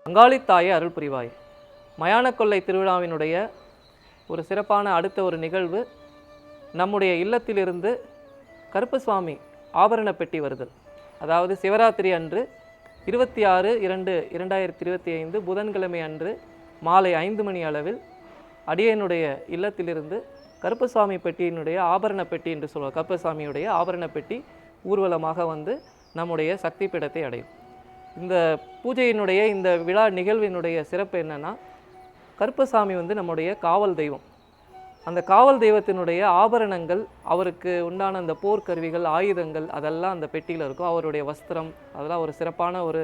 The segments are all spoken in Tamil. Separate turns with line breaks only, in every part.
அங்காளித்தாயே அருள் புரிவாய். மயான கொள்ளை திருவிழாவினுடைய ஒரு சிறப்பான அடுத்த ஒரு நிகழ்வு, நம்முடைய இல்லத்திலிருந்து கருப்பசுவாமி ஆபரண பெட்டி வருதல். அதாவது சிவராத்திரி அன்று 26/2/2025 புதன்கிழமை அன்று மாலை 5 மணி அளவில் அடியனுடைய இல்லத்திலிருந்து கருப்பசுவாமி பெட்டியினுடைய ஆபரண பெட்டி என்று சொல்லுவோம். கருப்பசாமியுடைய ஆபரண பெட்டி ஊர்வலமாக வந்து நம்முடைய சக்தி பீடத்தை அடையும். இந்த பூஜையினுடைய இந்த விழா நிகழ்வினுடைய சிறப்பு என்னென்னா, கருப்பசாமி வந்து நம்முடைய காவல் தெய்வம். அந்த காவல் தெய்வத்தினுடைய ஆபரணங்கள், அவருக்கு உண்டான அந்த போர்க்கருவிகள், ஆயுதங்கள் அதெல்லாம் அந்த பெட்டியில் இருக்கும். அவருடைய வஸ்திரம் அதெல்லாம் ஒரு சிறப்பான ஒரு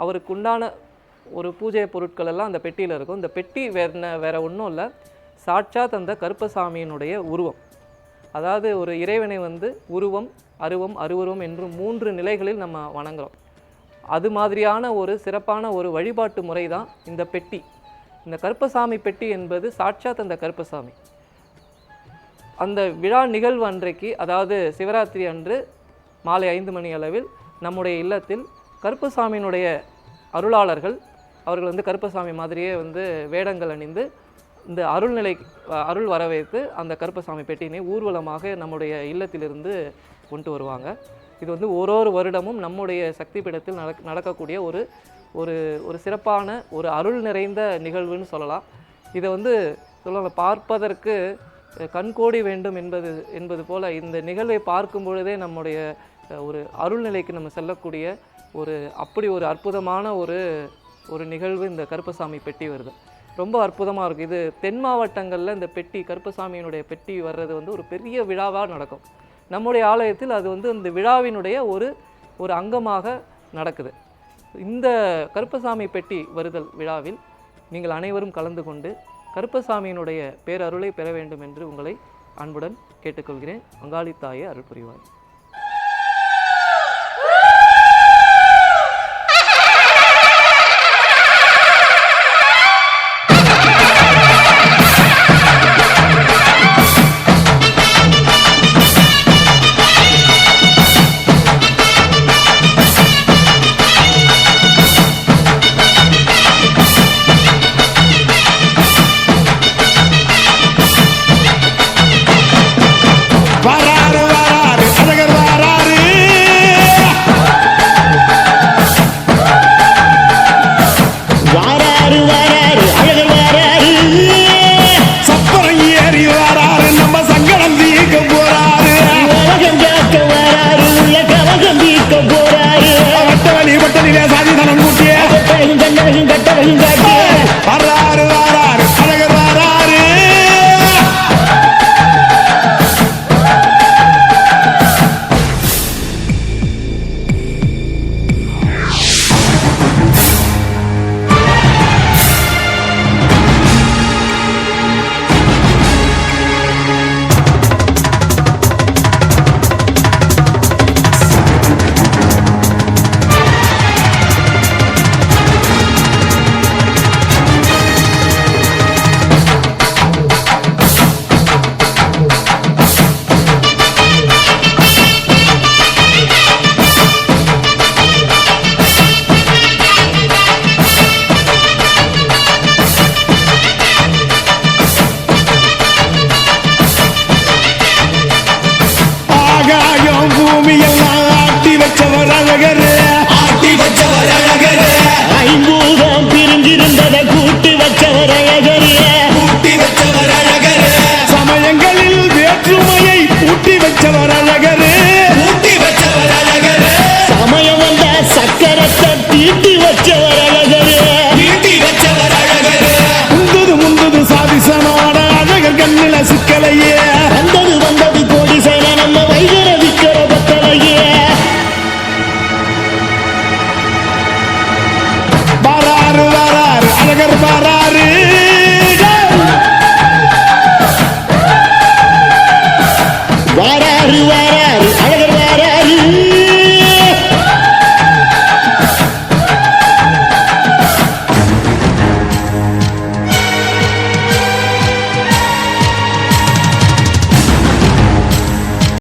அவருக்கு உண்டான ஒரு பூஜை பொருட்கள் எல்லாம் அந்த பெட்டியில் இருக்கும். இந்த பெட்டி வேறு ஒன்றும் இல்லை, சாட்சாத் அந்த கருப்பசாமியினுடைய உருவம். அதாவது ஒரு இறைவனை வந்து உருவம், அருவம், அருவருவம் என்று 3 நிலைகளில் நம்ம வணங்குகிறோம். அது மாதிரியான ஒரு சிறப்பான ஒரு வழிபாட்டு முறை தான் இந்த பெட்டி. இந்த கருப்பசாமி பெட்டி என்பது சாட்சாத் அந்த கருப்பசாமி. அந்த விழா நிகழ்வு அன்றைக்கு, அதாவது சிவராத்திரி அன்று மாலை 5 மணி அளவில் நம்முடைய இல்லத்தில் கருப்பசாமியினுடைய அருளாளர்கள், அவர்கள் வந்து கருப்பசாமி மாதிரியே வந்து வேடங்கள் அணிந்து இந்த அருள் வரவேற்று அந்த கருப்பசாமி பெட்டியினை ஊர்வலமாக நம்முடைய இல்லத்திலிருந்து கொண்டு வருவாங்க. இது வந்து ஒரு வருடமும் நம்முடைய சக்தி பீடத்தில் நடக்கக்கூடிய ஒரு ஒரு ஒரு சிறப்பான ஒரு அருள் நிறைந்த நிகழ்வுன்னு சொல்லலாம். இதை வந்து பார்ப்பதற்கு கண்கோடி வேண்டும் என்பது போல் இந்த நிகழ்வை பார்க்கும் பொழுதே நம்முடைய ஒரு அருள்நிலைக்கு நம்ம செல்லக்கூடிய அப்படி ஒரு அற்புதமான ஒரு நிகழ்வு இந்த கருப்பசாமி பெட்டி வருது. ரொம்ப அற்புதமாக இருக்குது. இது தென் மாவட்டங்களில் இந்த பெட்டி, கருப்பசாமியினுடைய பெட்டி வர்றது வந்து ஒரு பெரிய விழாவாக நடக்கும். நம்முடைய ஆலயத்தில் அது வந்து இந்த விழாவினுடைய ஒரு அங்கமாக நடக்குது. இந்த கருப்பசாமி பெட்டி வருதல் விழாவில் நீங்கள் அனைவரும் கலந்து கொண்டு கருப்பசாமியினுடைய பேரருளை பெற வேண்டும் என்று உங்களை அன்புடன் கேட்டுக்கொள்கிறேன். அங்காளித்தாயே அருள் புரிவாய்.